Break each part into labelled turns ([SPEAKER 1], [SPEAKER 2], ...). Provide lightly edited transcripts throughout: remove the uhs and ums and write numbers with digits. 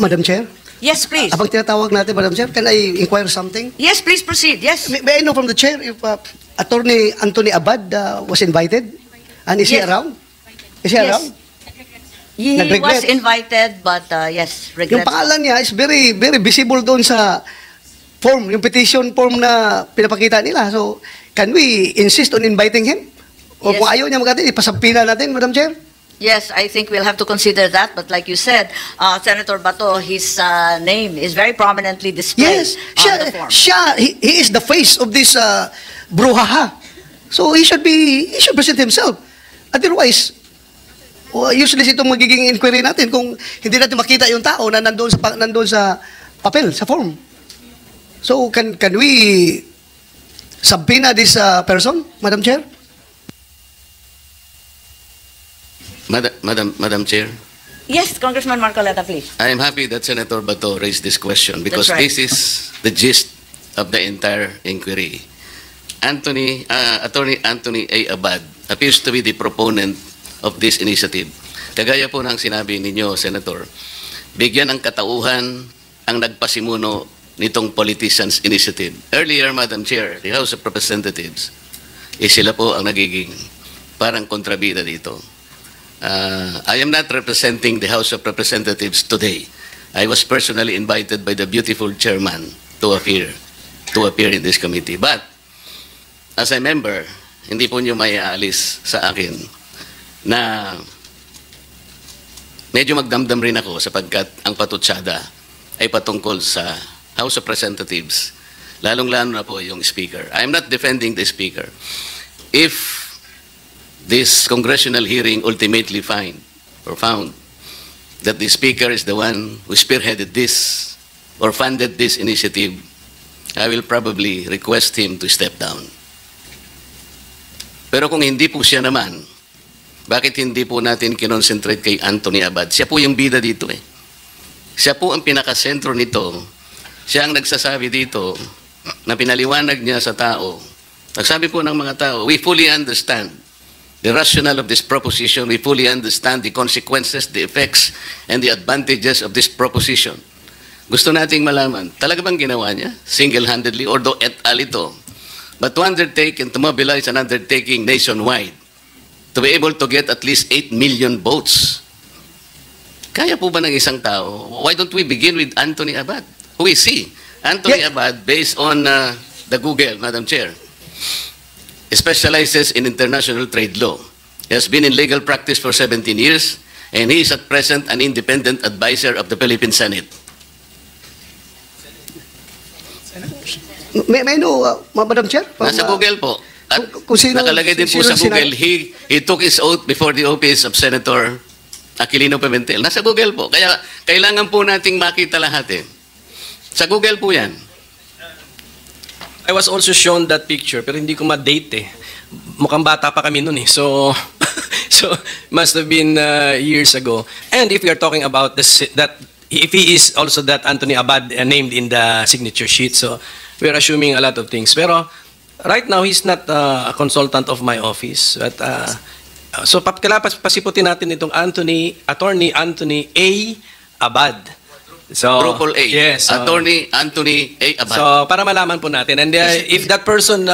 [SPEAKER 1] Madam Chair,
[SPEAKER 2] Yes, please.
[SPEAKER 1] abang tinatawag natin, Madam Chair, can I inquire something?
[SPEAKER 2] Yes, please proceed. Yes.
[SPEAKER 1] May I know from the Chair if Attorney Anthony Abad was invited? And is he
[SPEAKER 2] Yes.
[SPEAKER 1] around? Is he
[SPEAKER 2] Yes.
[SPEAKER 1] around?
[SPEAKER 2] He
[SPEAKER 1] Nag-regret.
[SPEAKER 2] was invited, but yes,
[SPEAKER 1] Yung
[SPEAKER 2] regret.
[SPEAKER 1] pangalan niya is very, very visible doon sa form, yung petition form na pinapakita nila. So, can we insist on inviting him? O
[SPEAKER 2] Yes.
[SPEAKER 1] kung ayaw niya mag-attend, ipasampina natin, Madam Chair?
[SPEAKER 2] Yes, I think we'll have to consider that. But like you said, Senator Bato, his name is very prominently displayed
[SPEAKER 1] Yes,
[SPEAKER 2] on the form.
[SPEAKER 1] he is the face of this brouhaha. So he should present himself. Otherwise, useless itong magiging inquiry natin kung hindi natin makita yung tao na nandoon sa papel, sa form. So can we subpoena this person, Madam Chair?
[SPEAKER 3] Madam Chair,
[SPEAKER 2] Yes, Congressman Marcoleta, please.
[SPEAKER 3] I am happy that Senator Bato raised this question because
[SPEAKER 2] That's right.
[SPEAKER 3] this is the gist of the entire inquiry. Attorney Anthony A. Abad appears to be the proponent of this initiative. Kagaya po ng sinabi ninyo, Senator, bigyan ng katauhan ang nagpasimuno nitong Politicians Initiative. Earlier, Madam Chair, the House of Representatives, sila po ang nagiging parang kontrabida dito. I am not representing the House of Representatives today. I was personally invited by the beautiful chairman to appear in this committee. But, as a member, hindi po nyo may aalis sa akin na medyo magdamdam rin ako sapagkat ang patutsada ay patungkol sa House of Representatives, lalong-lalo na po yung Speaker. I am not defending the Speaker. If this congressional hearing ultimately found that the Speaker is the one who spearheaded this or funded this initiative, I will probably request him to step down. Pero kung hindi po siya naman, bakit hindi po natin kinonsentrate kay Anthony Abad? Siya po yung bida dito eh. Siya po ang pinakasentro nito. Siya ang nagsasabi dito na pinaliwanag niya sa tao. Nagsabi po ng mga tao, we fully understand the rationale of this proposition. We fully understand the consequences, the effects, and the advantages of this proposition. Gusto nating malaman, talaga bang ginawa niya? Single-handedly, although et al. Ito. But to undertake and to mobilize an undertaking nationwide, to be able to get at least 8 million votes. Kaya po ba ng isang tao? Why don't we begin with Anthony Abad? Who is he? Anthony Abad, based on the Google, Madam Chair, specializes in international trade law. He has been in legal practice for 17 years, and he is at present an independent advisor of the Philippine Senate.
[SPEAKER 1] May I know, Madam Chair?
[SPEAKER 3] Nasa Google po. At
[SPEAKER 1] kung sino-
[SPEAKER 3] nakalagay din po
[SPEAKER 1] sino
[SPEAKER 3] sa
[SPEAKER 1] sinabi?
[SPEAKER 3] Google, he took his oath before the office of Senator Aquilino Pimentel. Nasa Google po. Kaya kailangan po nating makita lahat eh. Sa Google po yan.
[SPEAKER 4] I was also shown that picture pero hindi ko ma-date eh. Mukhang bata pa kami noon eh. So so must have been years ago. And if we are talking about that if he is also that Anthony Abad named in the signature sheet, so we are assuming a lot of things. Pero right now he's not a consultant of my office. But so pasiputin natin itong Attorney Anthony A. Abad. So,
[SPEAKER 3] Triple A.
[SPEAKER 4] Yes.
[SPEAKER 3] Attorney Anthony A. Abad.
[SPEAKER 4] So, para malaman po natin. And if that person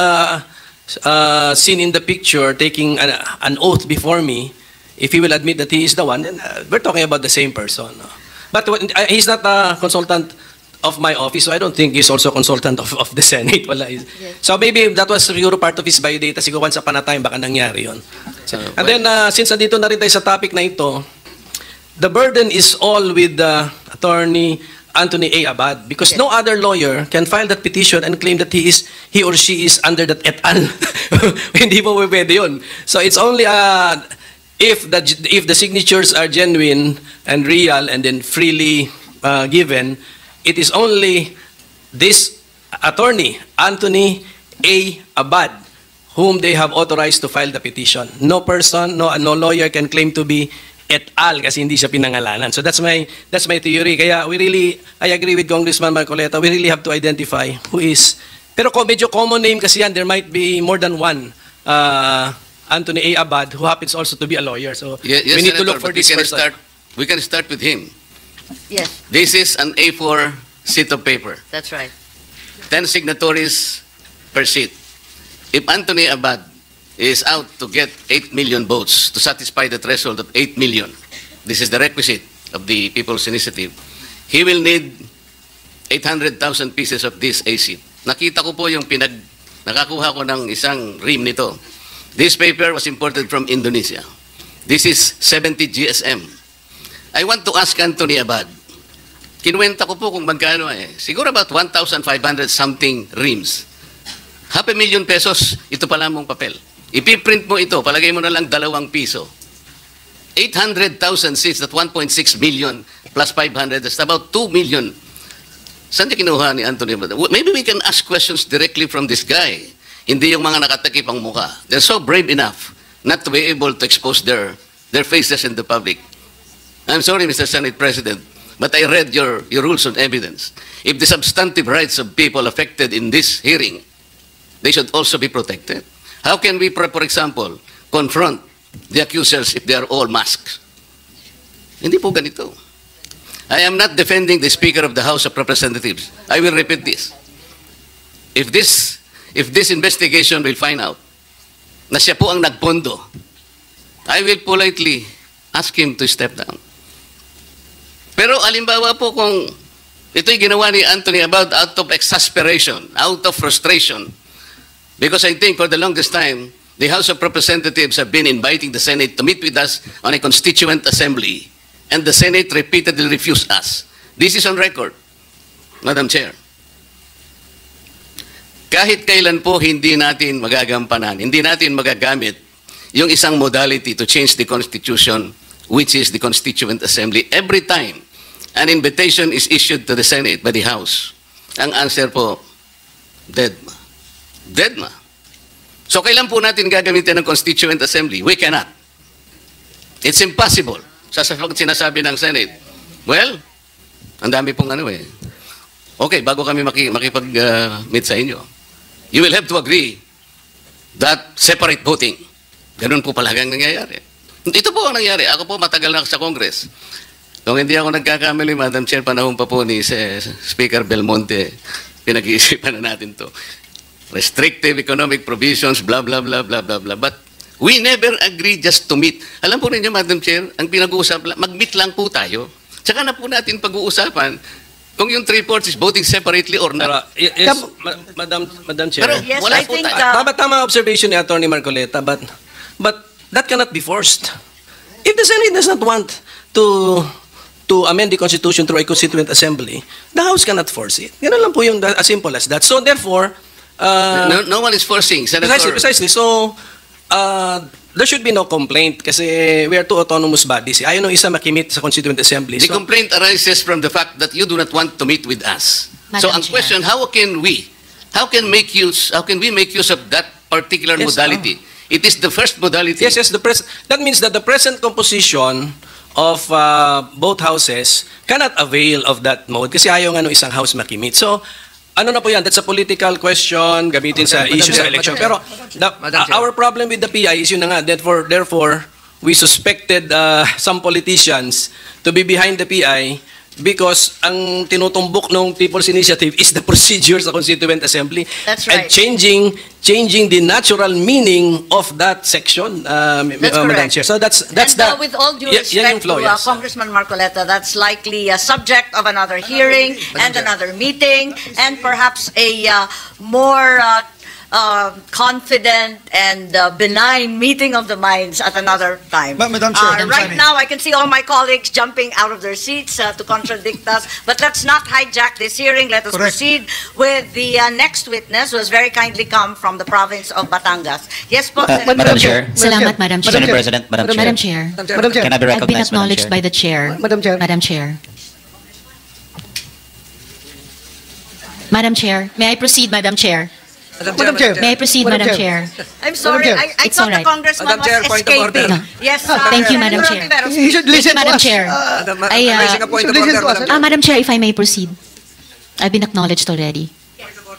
[SPEAKER 4] seen in the picture taking an oath before me, if he will admit that he is the one, then we're talking about the same person. But he's not a consultant of my office, so I don't think he's also a consultant of the Senate. Wala. So maybe that was siguro part of his biodata. Siguro once upon a time, baka nangyari yun. And then, since nandito na rin tayo sa topic na ito, the burden is all with Attorney Anthony A. Abad because no other lawyer can file that petition and claim that he or she is under that et al. Hindi mo pwede yun. So it's only if the signatures are genuine and real and then freely given, it is only this attorney, Anthony A. Abad, whom they have authorized to file the petition. No person, no lawyer can claim to be et al. Kasi hindi siya pinangalanan. So that's my theory. Kaya I agree with Congressman Marcoleta. We really have to identify who is. Pero medyo common name kasi yan. There might be more than one Anthony A. Abad who happens also to be a lawyer. So
[SPEAKER 3] Yes,
[SPEAKER 4] we need to
[SPEAKER 3] Senator,
[SPEAKER 4] look for
[SPEAKER 3] but
[SPEAKER 4] this person.
[SPEAKER 3] We can start with him.
[SPEAKER 2] Yes,
[SPEAKER 3] This is an A4 sheet of paper.
[SPEAKER 2] that's right.
[SPEAKER 3] 10 signatories per sheet. If Anthony Abad is out to get 8 million votes to satisfy the threshold of 8 million, this is the requisite of the People's Initiative, he will need 800,000 pieces of this A sheet. Nakita ko po yung nakakuha ko ng isang ream nito. This paper was imported from Indonesia. This is 70 GSM. I want to ask Anthony Abad, kinuwenta ko po kung magkano siguro about 1,500 something reams. ₱500,000 pesos, ito pala mong papel. Ipiprint mo ito, palagay mo na lang ₱2. 800,000 seats, that 1.6 million plus 500, that's about 2 million. Saan niya kinuha ni Anthony Abad? Maybe we can ask questions directly from this guy. Hindi yung mga nakatakip ang mukha. They're so brave enough not to be able to expose their faces in the public. I'm sorry, Mr. Senate President, but I read your rules on evidence. If the substantive rights of people affected in this hearing, they should also be protected. How can we, for example, confront the accusers if they are all masked? Hindi po ganito. I am not defending the Speaker of the House of Representatives. I will repeat this. If this investigation will find out na siya po ang nagpondo, I will politely ask him to step down. Pero alimbawa po kung ito'y ginawa ni Anthony Abad out of exasperation, out of frustration, because I think for the longest time, the House of Representatives have been inviting the Senate to meet with us on a constituent assembly, and the Senate repeatedly refused us. This is on record, Madam Chair. Kahit kailan po hindi natin magagampanan, hindi natin magagamit yung isang modality to change the Constitution, which is the Constituent Assembly. Every time an invitation is issued to the Senate by the House, ang answer po, dead ma. Dead ma. So kailan po natin gagamitin ng Constituent Assembly? We cannot. It's impossible. Sinasabi ng Senate, well, ang dami pong Okay, bago kami makipag-meet sa inyo, you will have to agree that separate voting. Ganun po palagang nangyayari. Ito po ang nangyari. Ako po matagal na sa Congress. Kung hindi ako nagkakamali, Madam Chair, panahon pa po ni Speaker Belmonte, pinag-iisipan na natin to. Restrictive economic provisions, blah, blah, blah, blah, blah, blah. But we never agree just to meet. Alam po ninyo, Madam Chair, ang pinag-uusap, mag-meet lang po tayo. Tsaka na po natin pag-uusapan kung yung 3/4 is voting separately or not.
[SPEAKER 4] Yes, Madam Chair.
[SPEAKER 3] Pero
[SPEAKER 2] Yes,
[SPEAKER 3] wala
[SPEAKER 2] I
[SPEAKER 3] po
[SPEAKER 2] think,
[SPEAKER 3] tayo.
[SPEAKER 4] Tama observation ni Attorney Marcoleta, but that cannot be forced. If the Senate does not want to amend the Constitution through a Constituent Assembly, the House cannot force it. Ganun lang po yung as simple as that. So therefore,
[SPEAKER 3] No one is forcing, Senator.
[SPEAKER 4] precisely. So there should be no complaint kasi we are two autonomous bodies. Ayaw nung isa makimit sa Constituent Assembly.
[SPEAKER 3] The complaint arises from the fact that you do not want to meet with us. So
[SPEAKER 5] Madam
[SPEAKER 3] ang
[SPEAKER 5] Chair.
[SPEAKER 3] question, how can we make use of that particular
[SPEAKER 4] Yes,
[SPEAKER 3] modality? It is the first modality.
[SPEAKER 4] Yes, that means that the present composition of both houses cannot avail of that mode kasi ayaw nga nung isang house makimit. So, ano na po yan? That's a political question gamitin sa issues sa election. Pero our problem with the PI is yun na nga. Therefore, we suspected some politicians to be behind the PI because ang tinutumbok ng People's Initiative is the procedure sa Constituent Assembly.
[SPEAKER 2] That's right.
[SPEAKER 4] And changing the natural meaning of that section,
[SPEAKER 2] That's
[SPEAKER 4] Madam
[SPEAKER 2] correct.
[SPEAKER 4] Chair. So that's
[SPEAKER 2] And
[SPEAKER 4] the...
[SPEAKER 2] with all due
[SPEAKER 4] yan yung
[SPEAKER 2] respect
[SPEAKER 4] flow,
[SPEAKER 2] to
[SPEAKER 4] yes.
[SPEAKER 2] Congressman Marcoleta, that's likely a subject of another hearing and another meeting and perhaps a more confident and benign meeting of the minds at another time.
[SPEAKER 6] Madam Chair.
[SPEAKER 2] Right now, I can see all my colleagues jumping out of their seats to contradict us, but let's not hijack this hearing. Let us
[SPEAKER 6] Correct.
[SPEAKER 2] proceed with the next witness, who has very kindly come from the province of Batangas. Yes, po, Senator.
[SPEAKER 5] Madam Chair. Salamat, Madam Chair.
[SPEAKER 6] Madam Chair.
[SPEAKER 5] President, Madam Chair.
[SPEAKER 6] Madam Chair.
[SPEAKER 5] Can I be
[SPEAKER 6] I've
[SPEAKER 5] recognized,
[SPEAKER 6] been
[SPEAKER 5] Madam
[SPEAKER 6] acknowledged
[SPEAKER 5] Chair?
[SPEAKER 6] by the Chair.
[SPEAKER 1] Madam Chair.
[SPEAKER 6] Madam Chair. Madam Chair, may I proceed, Madam Chair?
[SPEAKER 1] Madam Chair.
[SPEAKER 6] May I proceed,
[SPEAKER 1] Madam
[SPEAKER 6] Madam
[SPEAKER 1] Chair.
[SPEAKER 6] Chair?
[SPEAKER 2] I'm sorry,
[SPEAKER 1] Chair.
[SPEAKER 2] I
[SPEAKER 6] It's
[SPEAKER 2] thought
[SPEAKER 6] all
[SPEAKER 2] the
[SPEAKER 6] right.
[SPEAKER 2] congressman
[SPEAKER 7] Madam Chair,
[SPEAKER 2] was
[SPEAKER 7] point of order.
[SPEAKER 2] escaping.
[SPEAKER 6] No.
[SPEAKER 2] Yes,
[SPEAKER 6] Thank you, Madam
[SPEAKER 2] Senator
[SPEAKER 6] Chair.
[SPEAKER 2] Rivera,
[SPEAKER 1] He should listen
[SPEAKER 6] Madam
[SPEAKER 1] to us.
[SPEAKER 6] Chair.
[SPEAKER 7] Raising a point of
[SPEAKER 1] listen
[SPEAKER 7] order,
[SPEAKER 1] to us.
[SPEAKER 7] Madam Chair.
[SPEAKER 6] Madam Chair, if I may proceed. I've been acknowledged already.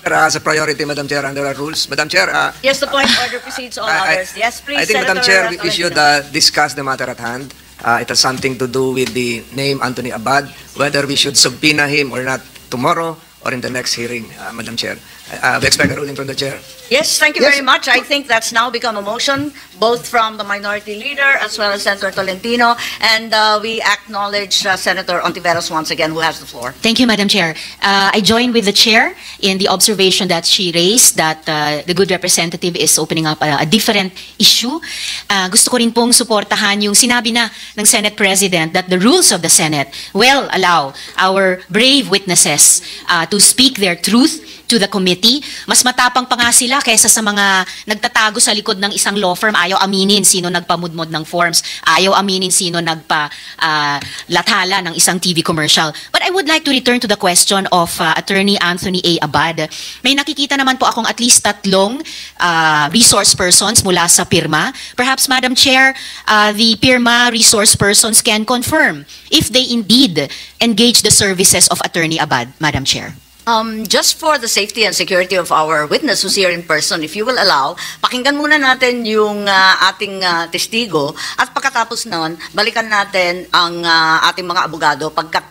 [SPEAKER 7] As a priority, Madam Chair, under our rules. Madam Chair,
[SPEAKER 2] Yes, the point of order precedes all others. Yes, please,
[SPEAKER 7] I think, Madam
[SPEAKER 2] Senator
[SPEAKER 7] Chair, we
[SPEAKER 2] Tolentino.
[SPEAKER 7] should discuss the matter at hand. It has something to do with the name Anthony Abad, whether we should subpoena him or not tomorrow or in the next hearing, Madam Chair. We expect a ruling from the Chair.
[SPEAKER 2] Yes, thank you
[SPEAKER 1] Yes.
[SPEAKER 2] very much. I think that's now become a motion, both from the minority leader as well as Senator Tolentino, and we acknowledge Senator Ontiveros once again, who has the floor.
[SPEAKER 6] Thank you, Madam Chair. I join with the Chair in the observation that she raised that the good representative is opening up a different issue. Gusto ko rin pong suportahan yung sinabi na ng Senate President that the rules of the Senate will allow our brave witnesses to speak their truth to the committee. Mas matapang pa nga sila kaysa sa mga nagtatago sa likod ng isang law firm, ayaw aminin sino nagpamudmod ng forms, ayaw aminin sino lathala ng isang TV commercial. But I would like to return to the question of Attorney Anthony A. Abad. May nakikita naman po akong at least 3 resource persons mula sa PIRMA. Perhaps, Madam Chair, the PIRMA resource persons can confirm if they indeed engage the services of Attorney Abad, Madam Chair.
[SPEAKER 2] Just for the safety and security of our witness who's here in person, if you will allow, pakinggan muna natin yung ating testigo at pagkatapos nun, balikan natin ang ating mga abogado pagkat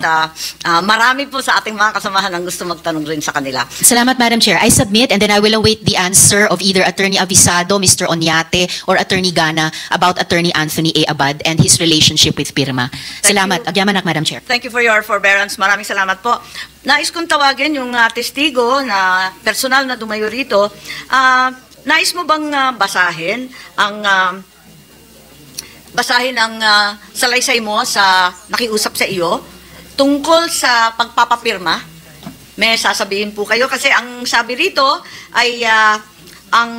[SPEAKER 2] marami po sa ating mga kasamahan ang gusto magtanong rin sa kanila.
[SPEAKER 6] Salamat, Madam Chair. I submit and then I will await the answer of either Attorney Avisado, Mr. Onyate, or Attorney Gana about Attorney Anthony A. Abad and his relationship with PIRMA. Salamat. Agyamanak, Madam Chair.
[SPEAKER 2] Thank you for your forbearance. Maraming salamat po. Nais kong tawagin yung testigo na personal na dumayo rito. Nais mo bang basahin ang salaysay mo sa nakiusap sa iyo tungkol sa pagpapapirma? May sasabihin po kayo kasi ang sabi rito ay ang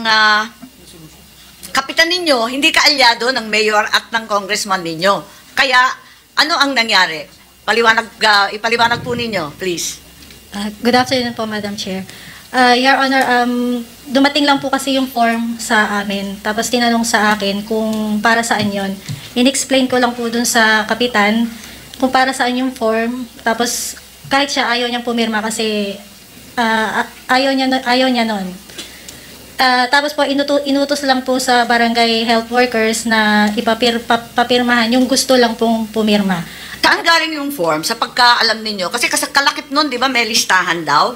[SPEAKER 2] kapitan ninyo hindi kaalyado ng mayor at ng congressman ninyo. Kaya ano ang nangyari? Ipaliwanag po ninyo, please.
[SPEAKER 8] Good afternoon po, Madam Chair. Your Honor, dumating lang po kasi yung form sa amin. Tapos tinanong sa akin kung para saan yon. In-explain ko lang po dun sa kapitan kung para saan yung form. Tapos kahit siya ayaw niyang pumirma kasi ayaw niya nun. Tapos po inutos lang po sa barangay health workers na papirmahan yung gusto lang pong pumirma.
[SPEAKER 2] Saan galing yung form sa pagkaalam ninyo? Kasi kalakip nun, di ba, may listahan daw?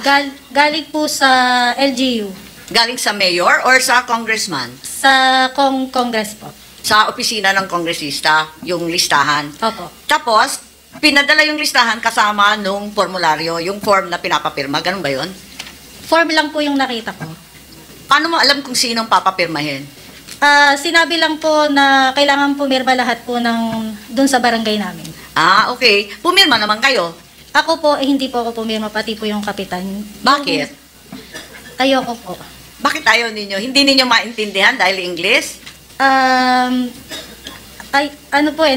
[SPEAKER 8] Galing po sa LGU.
[SPEAKER 2] Galing sa mayor or sa congressman?
[SPEAKER 8] Sa Congress po.
[SPEAKER 2] Sa opisina ng kongresista, yung listahan.
[SPEAKER 8] Opo.
[SPEAKER 2] Tapos, pinadala yung listahan kasama nung formularyo, yung form na pinapapirma. Ganun ba yun?
[SPEAKER 8] Form lang po yung nakita ko.
[SPEAKER 2] Paano mo alam kung sinong papapirmahin?
[SPEAKER 8] Sinabi lang po na kailangan pumirma lahat po dun sa barangay namin.
[SPEAKER 2] Okay. Pumirma naman kayo.
[SPEAKER 8] Ako po, hindi po ako pumirma, pati po yung kapitan.
[SPEAKER 2] Bakit?
[SPEAKER 8] Ayoko po.
[SPEAKER 2] Bakit ayaw ninyo? Hindi ninyo maintindihan dahil English?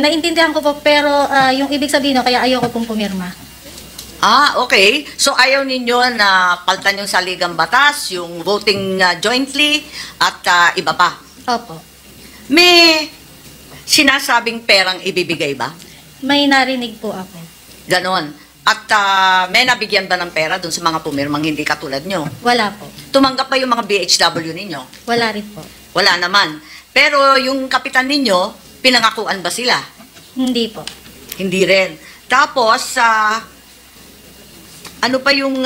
[SPEAKER 8] Naintindihan ko po, pero yung ibig sabihin, kaya ayoko pong pumirma.
[SPEAKER 2] Okay. So ayaw ninyo na paltan yung saligang batas, yung voting jointly, at iba pa?
[SPEAKER 8] Opo.
[SPEAKER 2] May sinasabing perang ibibigay ba?
[SPEAKER 8] May narinig po ako.
[SPEAKER 2] Ganon. At may nabigyan ba ng pera dun sa mga pumirmang hindi katulad nyo?
[SPEAKER 8] Wala po.
[SPEAKER 2] Tumanggap ba yung mga BHW ninyo?
[SPEAKER 8] Wala rin po.
[SPEAKER 2] Wala naman. Pero yung kapitan ninyo, pinangakuan ba sila?
[SPEAKER 8] Hindi po.
[SPEAKER 2] Hindi rin. Tapos, ano pa yung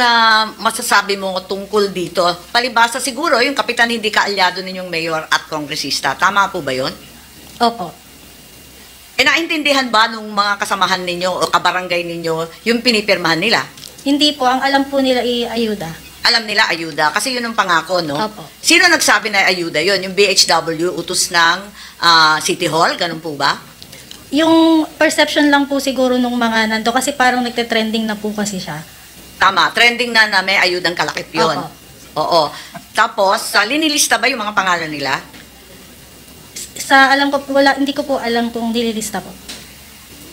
[SPEAKER 2] masasabi mo tungkol dito? Palibasa siguro, yung kapitan hindi kaalyado ninyong mayor at kongresista. Tama po ba yun?
[SPEAKER 8] Opo.
[SPEAKER 2] Naintindihan ba nung mga kasamahan ninyo o kabarangay ninyo yung pinipirmahan nila?
[SPEAKER 8] Hindi po. Ang alam po nila ayuda.
[SPEAKER 2] Alam nila ayuda kasi yun ang pangako, no?
[SPEAKER 8] Opo.
[SPEAKER 2] Sino nagsabi na ayuda yun? Yung BHW, utos ng City Hall? Ganun po ba?
[SPEAKER 8] Yung perception lang po siguro nung mga nando kasi parang nagte-trending na po kasi siya.
[SPEAKER 2] Tama, trending na may ayudang kalakip yun.
[SPEAKER 8] Opo.
[SPEAKER 2] Oo. Tapos, linilista ba yung mga pangalan nila?
[SPEAKER 8] Sa alam ko, hindi ko po alam kung nililista po.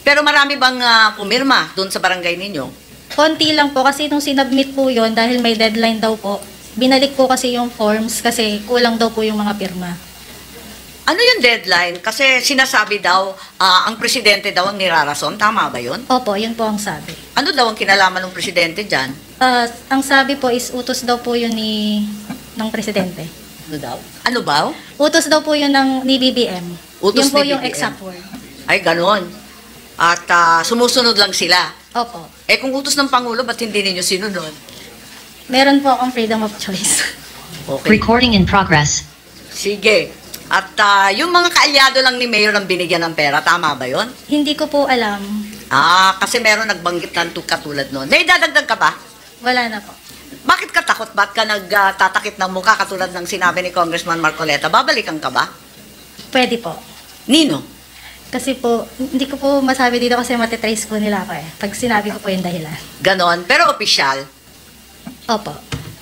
[SPEAKER 2] Pero marami bang pumirma doon sa barangay ninyo?
[SPEAKER 8] Konti lang po kasi nung sinubmit po yon dahil may deadline daw po, binalik po kasi yung forms kasi kulang daw po yung mga pirma.
[SPEAKER 2] Ano yung deadline? Kasi sinasabi daw, ang presidente daw ang nirarason. Tama ba yun?
[SPEAKER 8] Opo, yun po ang sabi.
[SPEAKER 2] Ano daw ang kinalaman ng presidente dyan?
[SPEAKER 8] Ang sabi po is utos daw po yun ng presidente.
[SPEAKER 2] Ano daw? Ano ba?
[SPEAKER 8] Utos daw po yun ni BBM.
[SPEAKER 2] Utos
[SPEAKER 8] yun po
[SPEAKER 2] ni
[SPEAKER 8] yung
[SPEAKER 2] BBM.
[SPEAKER 8] exact word.
[SPEAKER 2] Ay, ganon. At sumusunod lang sila.
[SPEAKER 8] Opo.
[SPEAKER 2] Eh kung utos ng Pangulo, ba't hindi ninyo sinunod?
[SPEAKER 8] Meron po akong freedom of choice.
[SPEAKER 2] Okay.
[SPEAKER 5] Recording in progress.
[SPEAKER 2] Sige. At yung mga kaalyado lang ni Mayor ang binigyan ng pera, tama ba yon?
[SPEAKER 8] Hindi ko po alam.
[SPEAKER 2] Kasi meron nagbanggit ng katulad nun. Naidadagdag ka ba?
[SPEAKER 8] Wala na po.
[SPEAKER 2] Bakit ka takot? Ba't ka nagtatakip ng mukha katulad ng sinabi ni Congressman Marcoleta? Babalikan ka ba?
[SPEAKER 8] Pwede po.
[SPEAKER 2] Nino?
[SPEAKER 8] Kasi po, hindi ko po masabi dito kasi matitrace po nila ako eh. Pag sinabi ko po yung dahilan.
[SPEAKER 2] Ganon. Pero opisyal,
[SPEAKER 8] Opo.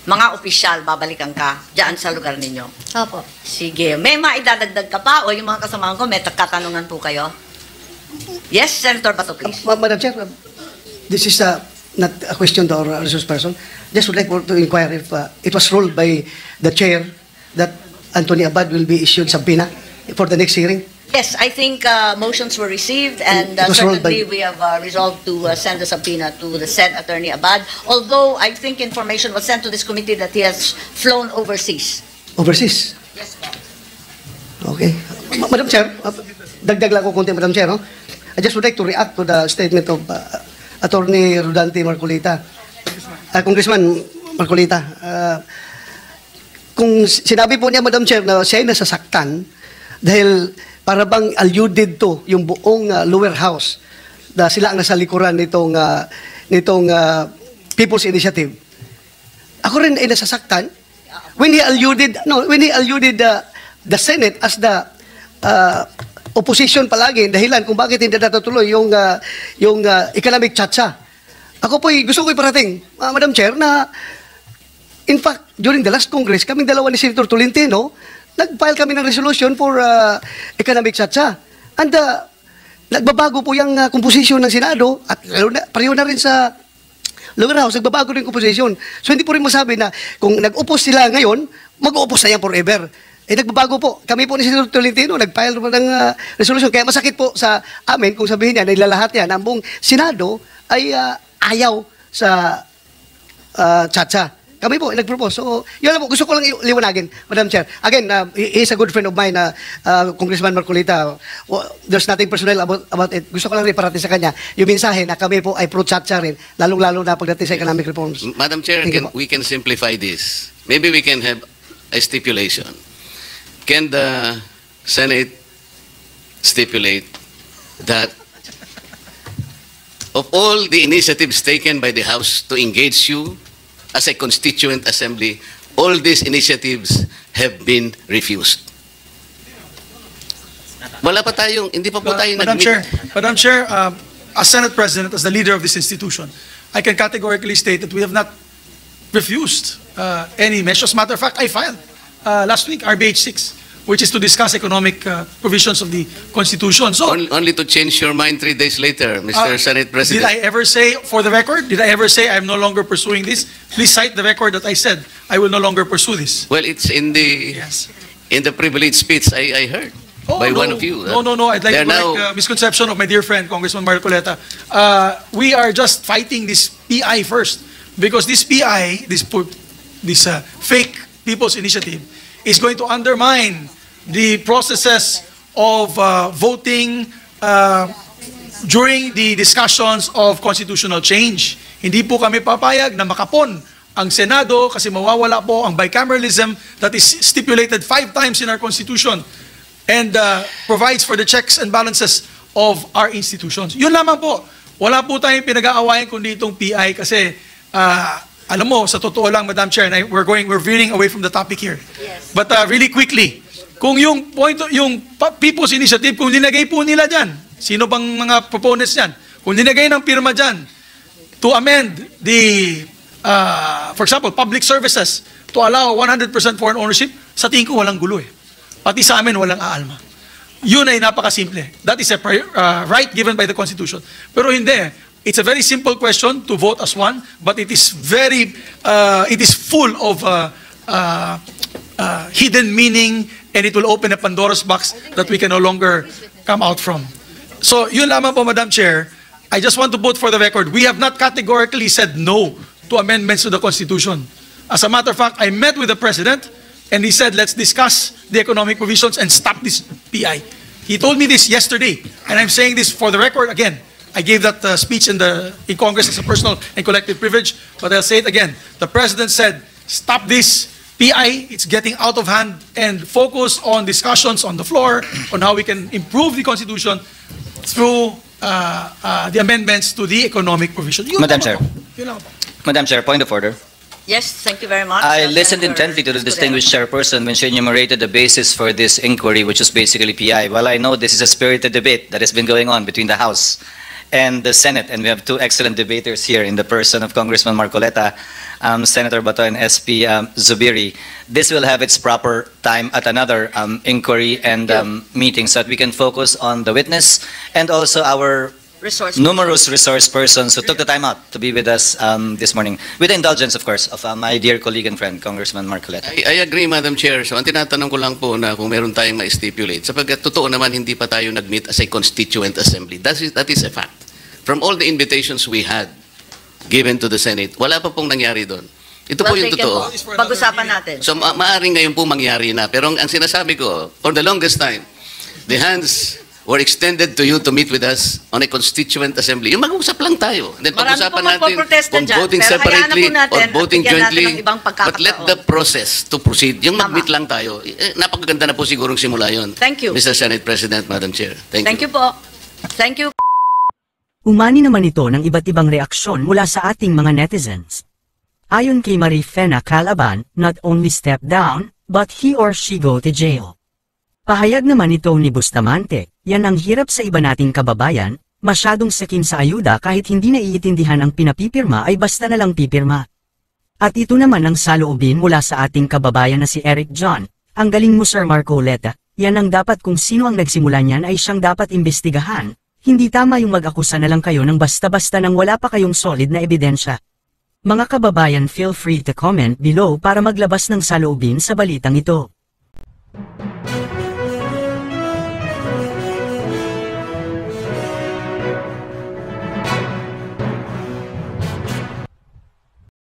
[SPEAKER 2] mga opisyal, babalikan ka dyan sa lugar ninyo.
[SPEAKER 8] Opo.
[SPEAKER 2] Sige. May maidadagdag ka pa o yung mga kasamahan ko, may katanungan po kayo? Yes, Senator Bato, please.
[SPEAKER 1] Madam Chair, this is not a question to our resource person. Just would like to inquire if it was ruled by the chair that Anthony Abad will be issued subpoena for the next hearing.
[SPEAKER 2] Yes, I think motions were received and
[SPEAKER 1] It was rolled
[SPEAKER 2] certainly
[SPEAKER 1] by-
[SPEAKER 2] we have resolved to send a subpoena to the said Attorney Abad. Although I think information was sent to this committee that he has flown overseas.
[SPEAKER 1] Overseas.
[SPEAKER 2] Yes, ma'am.
[SPEAKER 1] Okay. Madam Chair, dagdag lang ko konti, Madam Chair. No? I just would like to react to the statement of Attorney Rodante Marcolita. Congressman Marcolita, kung sinabi po niya, Madam Chair, na siya ay nasasaktan dahil para bang alluded to yung buong lower house na sila ang nasa likuran nitong People's Initiative. Ako rin ay nasasaktan when he alluded the Senate as the opposition palagi, dahilan kung bakit hindi natutuloy yung economic chacha. Ako po gusto ko iparating, Madam Chair, na in fact, during the last Congress, kaming dalawa ni Senator Tolentino, nag-file kami ng resolution for economic chacha. And nagbabago po yung composition ng Senado at pareho na rin sa lower house, nagbabago rin yung composition. So hindi po rin masabi na kung nag-upos sila ngayon, mag-uupos na yan forever. Nagbabago po. Kami po ni Senator Tolentino, nag-file po ng resolution. Kaya masakit po sa amin kung sabihin niya na ilalahat niya na ang buong Senado ay ayaw sa chacha. Kami po, nag-propose. So, yun lang po. Gusto ko lang liwanagin, Madam Chair. Again, he is a good friend of mine, Congressman Marcolita. There's nothing personal about it. Gusto ko lang rin parating sa kanya yung mensahe na kami po ay pro-chacha rin, lalong-lalo na pagdating sa economic reforms.
[SPEAKER 3] Madam Chair, we can simplify this. Maybe we can have a stipulation. Can the Senate stipulate that of all the initiatives taken by the House to engage you as a constituent assembly, all these initiatives have been refused? Wala pa tayong, hindi pa po tayo
[SPEAKER 9] Madam Chair, as Senate President, as the leader of this institution, I can categorically state that we have not refused any measures. As a matter of fact, I filed last week RBH 6, which is to discuss economic provisions of the Constitution. So,
[SPEAKER 3] Only to change your mind 3 days later, Mr. Senate President.
[SPEAKER 9] did I ever say, for the record, did I ever say I'm no longer pursuing this? Please cite the record that I said I will no longer pursue this.
[SPEAKER 3] Well, it's in the
[SPEAKER 9] Yes.
[SPEAKER 3] privilege speech I heard by
[SPEAKER 9] no,
[SPEAKER 3] one of you.
[SPEAKER 9] No. I'd like
[SPEAKER 3] They're
[SPEAKER 9] to correct
[SPEAKER 3] now-
[SPEAKER 9] misconception of my dear friend, Congressman Marcoleta. We are just fighting this PI first. Because this PI, this fake People's Initiative, is going to undermine the processes of voting during the discussions of constitutional change. Hindi po kami papayag na makapon ang Senado kasi mawawala po ang bicameralism that is stipulated 5 times in our Constitution and provides for the checks and balances of our institutions. Yun lamang po. Wala po tayong pinag-aawayan kundi itong PI kasi alam mo, sa totoo lang, Madam Chair, and we're veering away from the topic here.
[SPEAKER 2] Yes.
[SPEAKER 9] But really quickly, kung yung People's Initiative, kung linagay po nila dyan, sino bang mga proponents dyan? Kung linagay ng pirma dyan to amend the, for example, public services to allow 100% foreign ownership, sa tingin ko walang gulo eh. Pati sa amin walang aalma. Yun ay napakasimple. That is a right given by the Constitution. Pero hindi. It's a very simple question to vote as one, but it is full of hidden meaning, and it will open a Pandora's box that we can no longer come out from. So, yun lamang po, Madam Chair. I just want to put for the record, we have not categorically said no to amendments to the Constitution. As a matter of fact, I met with the President, and he said, let's discuss the economic provisions and stop this PI. He told me this yesterday, and I'm saying this for the record again. I gave that speech in Congress as a personal and collective privilege, but I'll say it again. The President said, stop this PI, it's getting out of hand, and focus on discussions on the floor on how we can improve the Constitution through the amendments to the economic provision. Yun
[SPEAKER 10] Madam
[SPEAKER 9] lang
[SPEAKER 10] Chair.
[SPEAKER 9] po. Yun lang po.
[SPEAKER 10] Madam Chair, point of order.
[SPEAKER 2] Yes, thank you very much.
[SPEAKER 10] I listened
[SPEAKER 2] Senator
[SPEAKER 10] intently to the
[SPEAKER 2] Escudero.
[SPEAKER 10] distinguished chairperson when she enumerated the basis for this inquiry, which is basically PI. While I know this is a spirited debate that has been going on between the House and the Senate, and we have two excellent debaters here in the person of Congressman Marcoleta, Senator Bato, and SP Zubiri, this will have its proper time at another inquiry and meeting so that we can focus on the witness and also our
[SPEAKER 2] Resource
[SPEAKER 10] numerous resource persons who took the time out to be with us this morning. With the indulgence, of course, of my dear colleague and friend, Congressman Marcoleta.
[SPEAKER 3] I agree, Madam Chair. So, ang tinatanong ko lang po na kung meron tayong ma-stipulate, sapagkat totoo naman hindi pa tayo nag-meet as a constituent assembly. That is a fact. From all the invitations we had given to the Senate, wala pa pong nangyari doon. Ito po yung
[SPEAKER 2] taken
[SPEAKER 3] totoo.
[SPEAKER 2] po. Pag-usapan natin.
[SPEAKER 3] So, maaaring ngayon po mangyari na. Pero ang sinasabi ko, for the longest time, the hands were extended to you to meet with us on a constituent assembly. Yung mag-usap lang tayo. Then
[SPEAKER 2] Marami
[SPEAKER 3] pag-usapan
[SPEAKER 2] pong
[SPEAKER 3] natin
[SPEAKER 2] magpoprotesta
[SPEAKER 3] kung
[SPEAKER 2] dyan,
[SPEAKER 3] voting
[SPEAKER 2] pero hayaan na
[SPEAKER 3] separately
[SPEAKER 2] po natin
[SPEAKER 3] or
[SPEAKER 2] at
[SPEAKER 3] voting
[SPEAKER 2] bigyan natin
[SPEAKER 3] jointly.
[SPEAKER 2] ng ibang pagkakataon.
[SPEAKER 3] But let the process to proceed. Yung
[SPEAKER 2] Tama.
[SPEAKER 3] mag-meet lang tayo. Napakaganda na po sigurong simula yun.
[SPEAKER 2] Thank you.
[SPEAKER 3] Mr. Senate President, Madam Chair.
[SPEAKER 2] Thank you po. Thank you.
[SPEAKER 11] Umani naman ito ng iba't ibang reaksyon mula sa ating mga netizens. Ayon kay Marie Fena Calaban, not only step down, but he or she go to jail. Pahayag naman ito ni Bustamante, yan ang hirap sa iba nating kababayan, masyadong sakin sa ayuda kahit hindi naiintindihan ang pinapipirma ay basta na lang pipirma. At ito naman ang saloobin mula sa ating kababayan na si Eric John, ang galing mo Sir Marcoleta, yan ang dapat kung sino ang nagsimula niyan ay siyang dapat imbestigahan, hindi tama yung mag-akusa na lang kayo ng basta-basta nang wala pa kayong solid na ebidensya. Mga kababayan, feel free to comment below para maglabas ng saloobin sa balitang ito.